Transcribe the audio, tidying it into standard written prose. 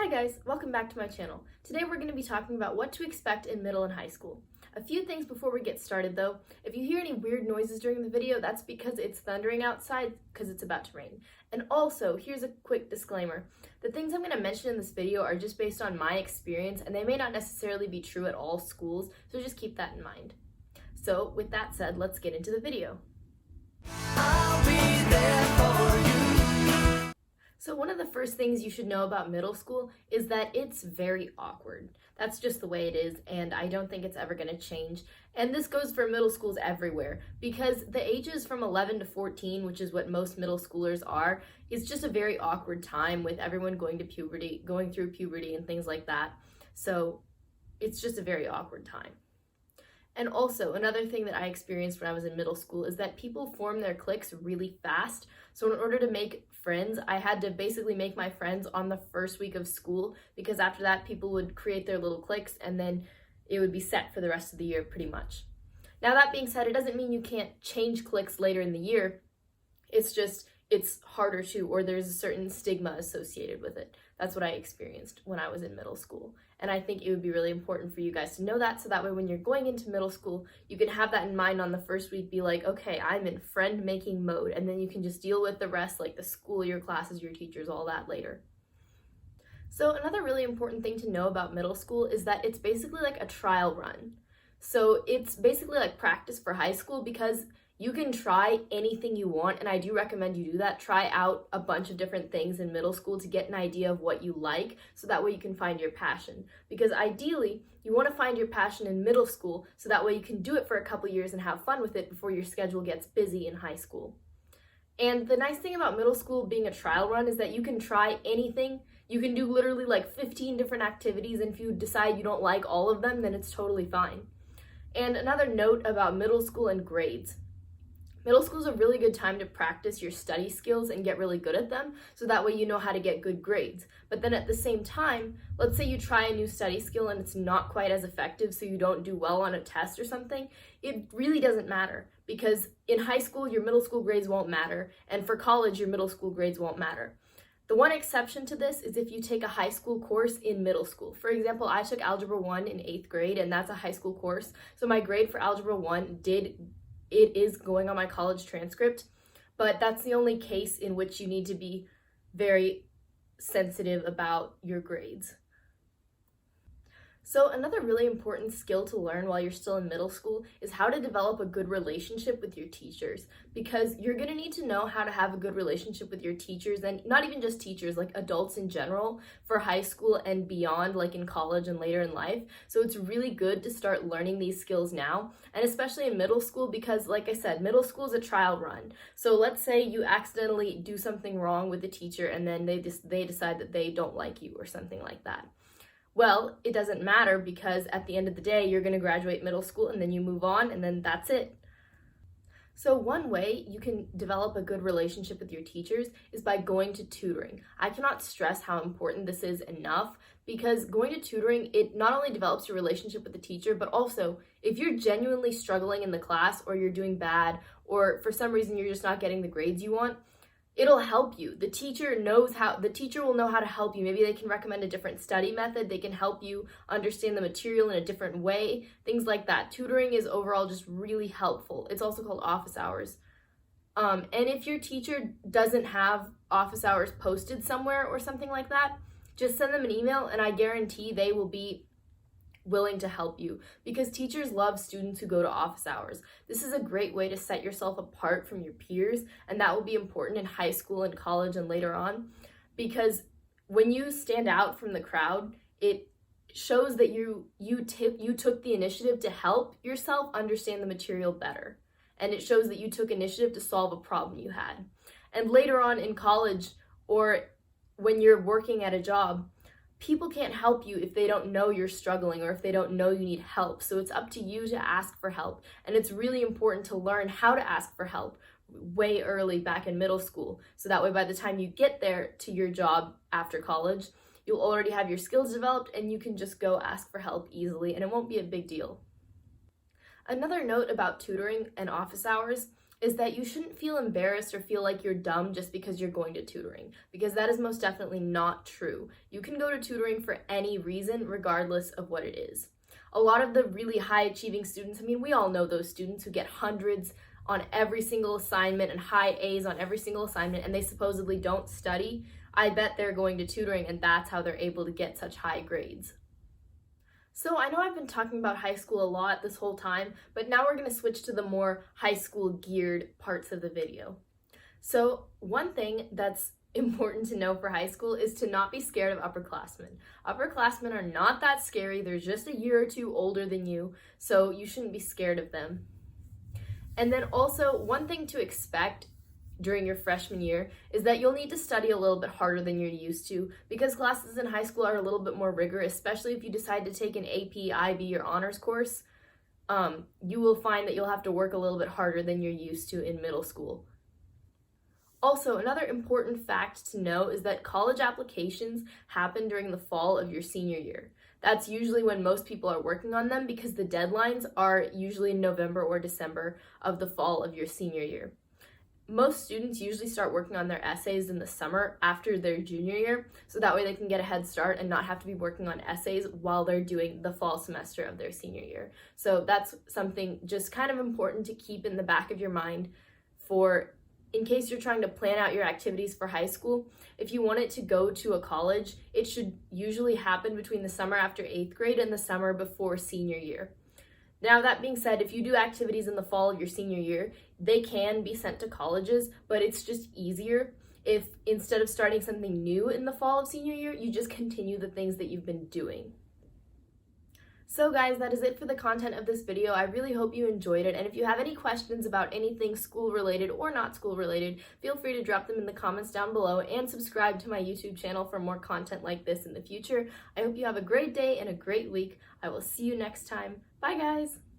Hi guys, welcome back to my channel. Today we're going to be talking about what to expect in middle and high school. A few things before we get started though. If you hear any weird noises during the video, that's because it's thundering outside because it's about to rain. And also, here's a quick disclaimer. The things I'm going to mention in this video are just based on my experience and they may not necessarily be true at all schools, so just keep that in mind. So with that said, let's get into the video. I'll be there for you. So one of the first things you should know about middle school is that it's very awkward. That's just the way it is, and I don't think it's ever going to change. And this goes for middle schools everywhere, because the ages from 11 to 14, which is what most middle schoolers are, is just a very awkward time with everyone going through puberty and things like that. So it's just a very awkward time. And also, another thing that I experienced when I was in middle school is that people form their cliques really fast. So in order to make friends, I had to basically make my friends on the first week of school, because after that, people would create their little cliques and then it would be set for the rest of the year pretty much. Now, that being said, it doesn't mean you can't change cliques later in the year. It's just, it's harder to, or there's a certain stigma associated with it. That's what I experienced when I was in middle school. And I think it would be really important for you guys to know that, so that way when you're going into middle school, you can have that in mind on the first week, be like, okay, I'm in friend-making mode, and then you can just deal with the rest, like the school, your classes, your teachers, all that later. So another really important thing to know about middle school is that it's basically like a trial run. So it's basically like practice for high school, because you can try anything you want, and I do recommend you do that. Try out a bunch of different things in middle school to get an idea of what you like, so that way you can find your passion. Because ideally, you want to find your passion in middle school, so that way you can do it for a couple years and have fun with it before your schedule gets busy in high school. And the nice thing about middle school being a trial run is that you can try anything. You can do literally like 15 different activities, and if you decide you don't like all of them, then it's totally fine. And another note about middle school and grades. Middle school is a really good time to practice your study skills and get really good at them, so that way you know how to get good grades. But then at the same time, let's say you try a new study skill and it's not quite as effective, so you don't do well on a test or something, it really doesn't matter, because in high school, your middle school grades won't matter, and for college, your middle school grades won't matter. The one exception to this is if you take a high school course in middle school. For example, I took Algebra 1 in 8th grade, and that's a high school course, so my grade for Algebra 1 it is going on my college transcript, but that's the only case in which you need to be very sensitive about your grades. So another really important skill to learn while you're still in middle school is how to develop a good relationship with your teachers, because you're going to need to know how to have a good relationship with your teachers, and not even just teachers, like adults in general, for high school and beyond, like in college and later in life. So it's really good to start learning these skills now, and especially in middle school, because like I said, middle school is a trial run. So let's say you accidentally do something wrong with the teacher and then they decide that they don't like you or something like that. Well, it doesn't matter, because at the end of the day, you're going to graduate middle school and then you move on, and then that's it. So one way you can develop a good relationship with your teachers is by going to tutoring. I cannot stress how important this is enough, because going to tutoring, it not only develops your relationship with the teacher, but also if you're genuinely struggling in the class, or you're doing bad, or for some reason you're just not getting the grades you want, it'll help you. The teacher will know how to help you. Maybe they can recommend a different study method. They can help you understand the material in a different way, things like that. Tutoring is overall just really helpful. It's also called office hours. And if your teacher doesn't have office hours posted somewhere or something like that, just send them an email, and I guarantee they will be willing to help you, because teachers love students who go to office hours. This is a great way to set yourself apart from your peers, and that will be important in high school and college and later on, because when you stand out from the crowd, it shows that you took the initiative to help yourself understand the material better, and it shows that you took initiative to solve a problem you had. And later on in college, or when you're working at a job, people can't help you if they don't know you're struggling, or if they don't know you need help. So it's up to you to ask for help. And it's really important to learn how to ask for help way early back in middle school. So that way, by the time you get there to your job after college, you'll already have your skills developed, and you can just go ask for help easily, and it won't be a big deal. Another note about tutoring and office hours is that you shouldn't feel embarrassed or feel like you're dumb just because you're going to tutoring, because that is most definitely not true. You can go to tutoring for any reason, regardless of what it is. A lot of the really high achieving students, we all know those students who get hundreds on every single assignment and high A's on every single assignment, and they supposedly don't study. I bet they're going to tutoring, and that's how they're able to get such high grades. So I know I've been talking about high school a lot this whole time, but now we're going to switch to the more high school geared parts of the video. So one thing that's important to know for high school is to not be scared of upperclassmen. Upperclassmen are not that scary. They're just a year or two older than you, so you shouldn't be scared of them. And then also, one thing to expect during your freshman year is that you'll need to study a little bit harder than you're used to, because classes in high school are a little bit more rigorous, especially if you decide to take an AP, IB, or honors course. You will find that you'll have to work a little bit harder than you're used to in middle school. Also, another important fact to know is that college applications happen during the fall of your senior year. That's usually when most people are working on them, because the deadlines are usually in November or December of the fall of your senior year. Most students usually start working on their essays in the summer after their junior year, so that way they can get a head start and not have to be working on essays while they're doing the fall semester of their senior year. So that's something just kind of important to keep in the back of your mind for in case you're trying to plan out your activities for high school. If you want it to go to a college, it should usually happen between the summer after 8th grade and the summer before senior year. Now, that being said, if you do activities in the fall of your senior year, they can be sent to colleges, but it's just easier if instead of starting something new in the fall of senior year, you just continue the things that you've been doing. So guys, that is it for the content of this video. I really hope you enjoyed it, and if you have any questions about anything school related or not school related, feel free to drop them in the comments down below and subscribe to my YouTube channel for more content like this in the future. I hope you have a great day and a great week. I will see you next time. Bye guys!